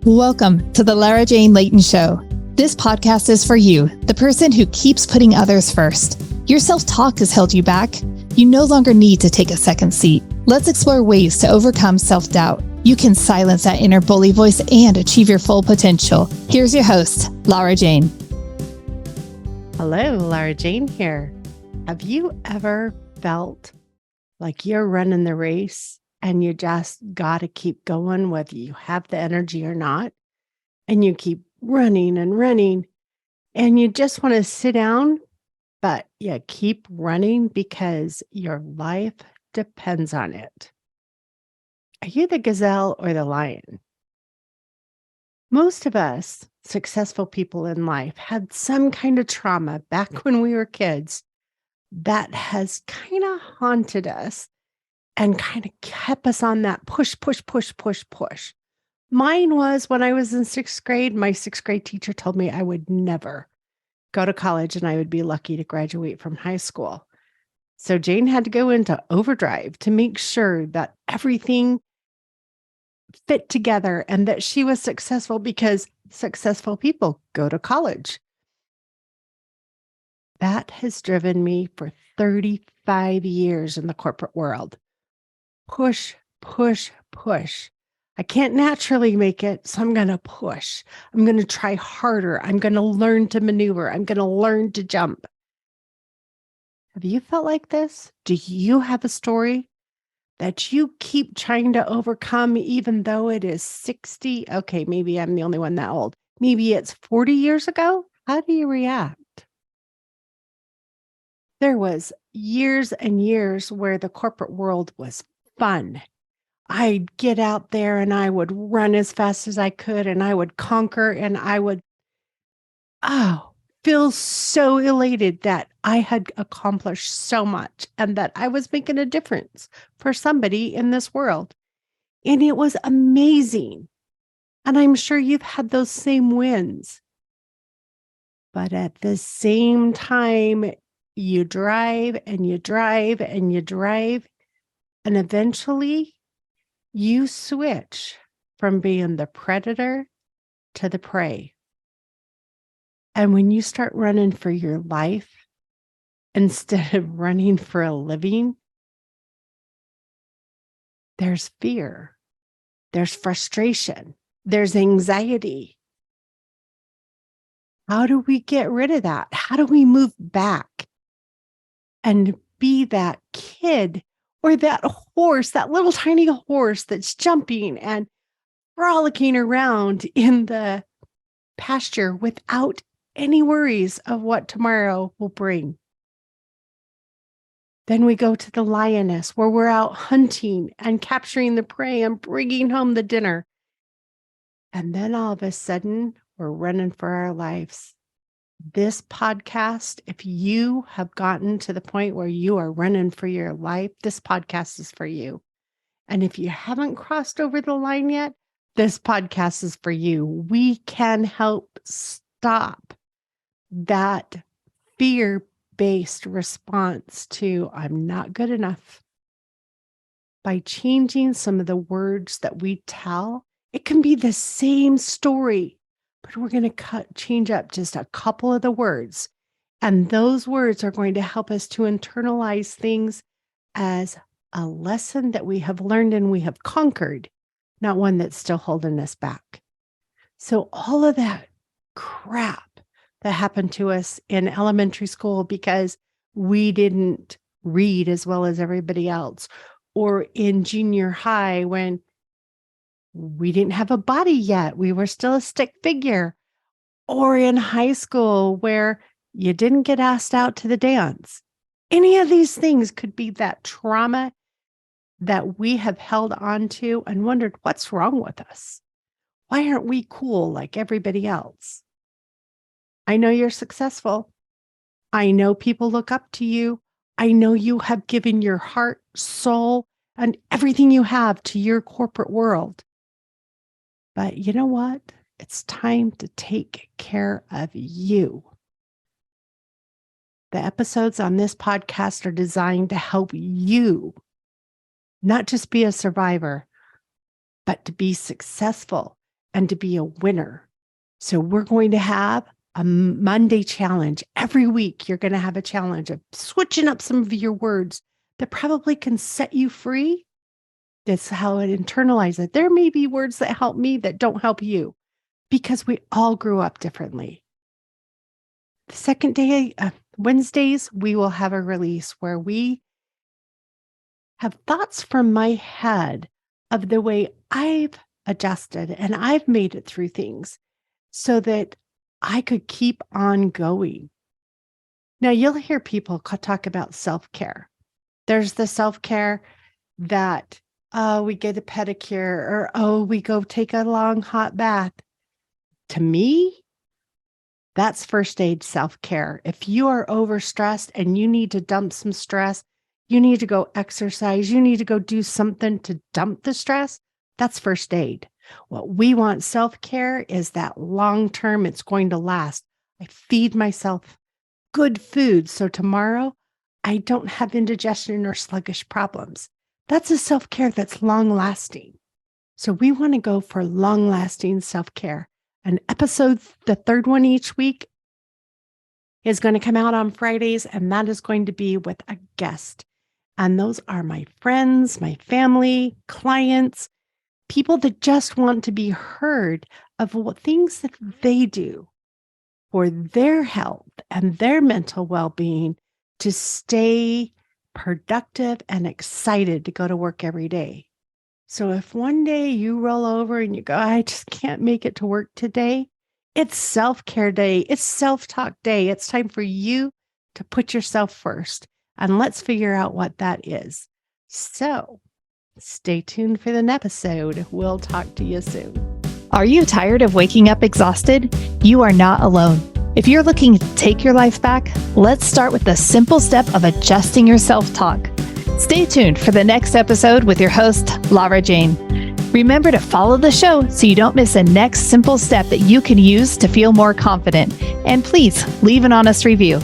Welcome to the Lara Jane Layton Show. This podcast is for you, the person who keeps putting others first. Your self-talk has held you back. You no longer need to take a second seat. Let's explore ways to overcome self-doubt. You can silence that inner bully voice and achieve your full potential. Here's your host, Lara Jane. Hello, Lara Jane here. Have you ever felt like you're running the race and you just got to keep going whether you have the energy or not? And you keep running and running and you just want to sit down, but you keep running because your life depends on it. Are you the gazelle or the lion? Most of us, successful people in life, had some kind of trauma back when we were kids that has kind of haunted us and kind of kept us on that push. Mine was when I was in sixth grade. My sixth grade teacher told me I would never go to college and I would be lucky to graduate from high school. So Jane had to go into overdrive to make sure that everything fit together and that she was successful, because successful people go to college. That has driven me for 35 years in the corporate world. Push. I can't naturally make it, so I'm going to push. I'm going to try harder. I'm going to learn to maneuver. I'm going to learn to jump. Have you felt like this? Do you have a story that you keep trying to overcome even though it is 60? Okay, maybe I'm the only one that old. Maybe it's 40 years ago. How do you react? There was years and years where the corporate world was fun. I'd get out there and I would run as fast as I could and I would conquer and I would, feel so elated that I had accomplished so much and that I was making a difference for somebody in this world. And it was amazing. And I'm sure you've had those same wins. But at the same time, you drive and you drive and you drive, and eventually you switch from being the predator to the prey. And when you start running for your life instead of running for a living, there's fear, there's frustration, there's anxiety. How do we get rid of that? How do we move back and be that kid or that horse, that little tiny horse that's jumping and frolicking around in the pasture without any worries of what tomorrow will bring? Then we go to the lioness, where we're out hunting and capturing the prey and bringing home the dinner. And then all of a sudden, we're running for our lives. This podcast, if you have gotten to the point where you are running for your life, this podcast is for you. And if you haven't crossed over the line yet, this podcast is for you. We can help stop that fear-based response to I'm not good enough by changing some of the words that we tell. It can be the same story, but we're going to change up just a couple of the words. And those words are going to help us to internalize things as a lesson that we have learned and we have conquered, not one that's still holding us back. So all of that crap that happened to us in elementary school because we didn't read as well as everybody else, or in junior high when we didn't have a body yet, we were still a stick figure, or in high school where you didn't get asked out to the dance. Any of these things could be that trauma that we have held on to and wondered, what's wrong with us? Why aren't we cool like everybody else? I know you're successful. I know people look up to you. I know you have given your heart, soul, and everything you have to your corporate world. But you know what? It's time to take care of you. The episodes on this podcast are designed to help you not just be a survivor, but to be successful and to be a winner. So we're going to have a Monday challenge. Every week, you're going to have a challenge of switching up some of your words that probably can set you free. That's how it internalizes it. There may be words that help me that don't help you because we all grew up differently. The second day, Wednesdays, we will have a release where we have thoughts from my head of the way I've adjusted and I've made it through things so that I could keep on going. Now, you'll hear people talk about self-care. There's the self-care that, we get a pedicure or, we go take a long hot bath. To me, that's first aid self-care. If you are overstressed and you need to dump some stress, you need to go exercise, you need to go do something to dump the stress, that's first aid. What we want self-care is that long-term, it's going to last. I feed myself good food so tomorrow I don't have indigestion or sluggish problems. That's a self-care that's long-lasting. So we want to go for long-lasting self-care. An episode, the third one each week, is going to come out on Fridays, and that is going to be with a guest. And those are my friends, my family, clients, people that just want to be heard of what things that they do for their health and their mental well-being to stay productive and excited to go to work every day. So if one day you roll over and you go, I just can't make it to work today, it's self-care day. It's self-talk day. It's time for you to put yourself first. And let's figure out what that is. So stay tuned for the next episode. We'll talk to you soon. Are you tired of waking up exhausted? You are not alone. If you're looking to take your life back, let's start with the simple step of adjusting your self-talk. Stay tuned for the next episode with your host, Lara Jane. Remember to follow the show so you don't miss a next simple step that you can use to feel more confident. And please leave an honest review.